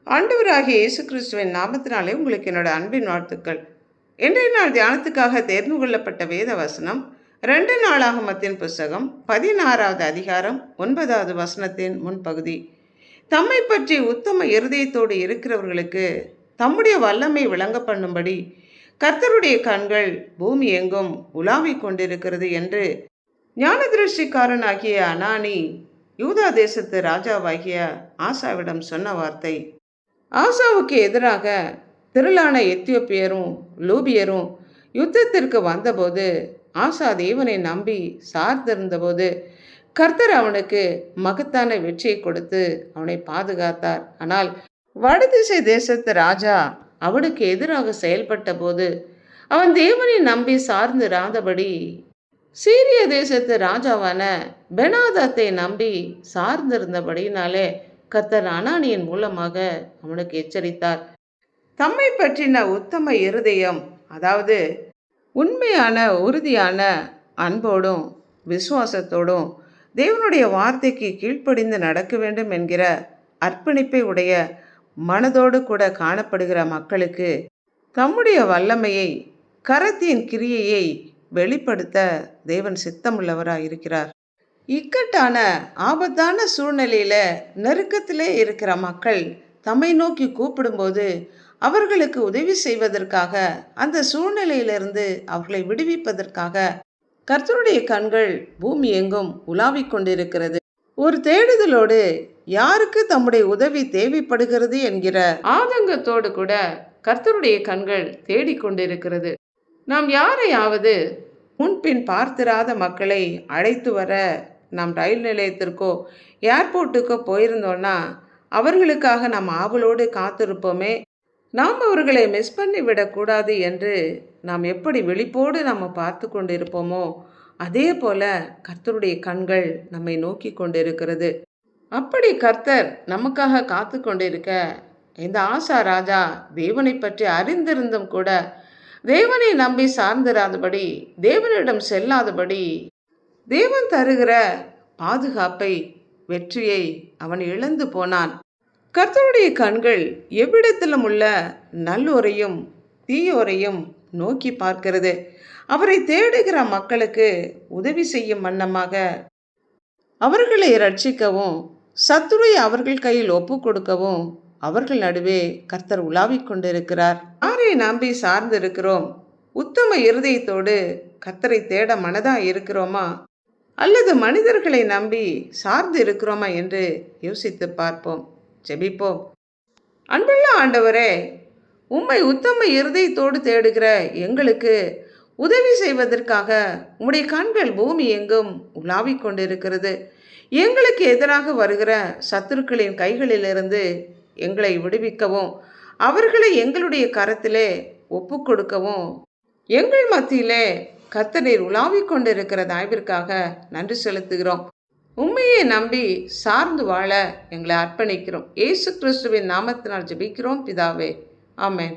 ஆண்டவராகிய இயேசு கிறிஸ்துவின் நாமத்தினாலே உங்களுக்கு என்னோட அன்பின் வாழ்த்துக்கள். இன்றைய நாள் தியானத்துக்காக தேர்ந்து கொள்ளப்பட்ட வேத வசனம் 2 நாளாகமத்தின் புஸ்தகம் 16வது அதிகாரம் 9வது வசனத்தின் முன்பகுதி. தம்மை பற்றி உத்தம இருதயத்தோடு இருக்கிறவர்களுக்கு தம்முடைய வல்லமை விளங்க பண்ணும்படி கர்த்தருடைய கண்கள் பூமி எங்கும் உலாவிக் கொண்டிருக்கிறது என்று ஞானதிருஷ்டிக்காரனாகிய அனானி யூதா தேசத்து ராஜாவாகிய ஆசாவிடம் சொன்ன வார்த்தை. ஆசாவுக்கு எதிராக திரளான எத்தியோப்பியரும் லூபியரும் யுத்தத்திற்கு வந்தபோது ஆசா தேவனை நம்பி சார்ந்திருந்தபோது கர்த்தர் அவனுக்கு மகத்தான வெற்றியை கொடுத்து அவனை பாதுகாத்தார். ஆனால் வடதிசை தேசத்து ராஜா அவனுக்கு எதிராக செயல்பட்ட போது அவன் தேவனை நம்பி சார்ந்திராதபடி சீரிய தேசத்து ராஜாவான பெனாதாத்தை நம்பி சார்ந்திருந்தபடினாலே கர்த்தர் அனானியின் மூலமாக அவனுக்கு எச்சரித்தார். தம்மை பற்றின உத்தம இருதயம், அதாவது உண்மையான உறுதியான அன்போடும் விசுவாசத்தோடும் தேவனுடைய வார்த்தைக்கு கீழ்ப்படிந்து நடக்க வேண்டும் என்கிற அர்ப்பணிப்பை உடைய மனதோடு கூட காணப்படுகிற மக்களுக்கு தம்முடைய வல்லமையை கரத்தின் கிரியையை வெளிப்படுத்த தேவன் சித்தமுள்ளவராக இருக்கிறார். இக்கட்டான ஆபத்தான சூழ்நிலையில நெருக்கத்திலே இருக்கிற மக்கள் தம்மை நோக்கி கூப்பிடும்போது அவர்களுக்கு உதவி செய்வதற்காக, அந்த சூழ்நிலையிலிருந்து அவர்களை விடுவிப்பதற்காக கர்த்தருடைய கண்கள் பூமி எங்கும் உலாவிக் கொண்டிருக்கிறது. ஒரு தேடுதலோடு யாருக்கு தம்முடைய உதவி தேவைப்படுகிறது என்கிற ஆதங்கத்தோடு கூட கர்த்தருடைய கண்கள் தேடிக்கொண்டிருக்கிறது. நாம் யாரையாவது முன்பின் பார்த்திராத மக்களை அழைத்து வர நாம் ரயில் நிலையத்திற்கோ ஏர்போர்ட்டுக்கோ போயிருந்தோன்னா அவர்களுக்காக நாம் ஆவலோடு காத்திருப்போமே. நாம் அவர்களை மிஸ் பண்ணி விடக்கூடாது என்று நாம் எப்படி விழிப்போடு நம்ம பார்த்து கொண்டு இருப்போமோ, அதே போல கர்த்தருடைய கண்கள் நம்மை நோக்கி கொண்டிருக்கிறது. அப்படி கர்த்தர் நமக்காக காத்து கொண்டிருக்க இந்த ஆசா ராஜா தேவனை பற்றி அறிந்திருந்தும் கூட தேவனை நம்பி சார்ந்திராதபடி, தேவனிடம் செல்லாதபடி, தேவன் தருகிற பாதுகாப்பை வெற்றியை அவன் இழந்து போனான். கர்த்தருடைய கண்கள் எவ்விடத்திலும் உள்ள நல்லோரையும் தீயோரையும் நோக்கி பார்க்கிறது. அவரை தேடுகிற மக்களுக்கு உதவி செய்யும் வண்ணமாக அவர்களை ரட்சிக்கவும் சத்துருவை அவர்கள் கையில் ஒப்பு கொடுக்கவும் அவர்கள் நடுவே கர்த்தர் உலாவிக் கொண்டிருக்கிறார். யாரை நம்பி சார்ந்து இருக்கிறோம்? உத்தம இருதயத்தோடு கர்த்தரை தேட மனதா இருக்கிறோமா, அல்லது மனிதர்களை நம்பி சார்ந்து இருக்கிறோமா என்று யோசித்து பார்ப்போம். ஜெபிப்போம். அன்புள்ள ஆண்டவரே, உம்மை உத்தம இருதயத்தோடு தேடுகிற எங்களுக்கு உதவி செய்வதற்காக உம்முடைய கண்கள் பூமி எங்கும் உலாவிக் கொண்டிருக்கிறது. எங்களுக்கு எதிராக வருகிற சத்துருக்களின் கைகளிலிருந்து எங்களை விடுவிக்கவும், அவர்களை எங்களுடைய கரத்திலே ஒப்பு கொடுக்கவும், எங்கள் மத்தியிலே கர்த்தர் உலாவிக் கொண்டிருக்கிற தயவிற்காக நன்றி செலுத்துகிறோம். உண்மையை நம்பி சார்ந்து வாழ எங்களை அர்ப்பணிக்கிறோம். இயேசு கிறிஸ்துவின் நாமத்தினால் ஜெபிக்கிறோம் பிதாவே, ஆமென்.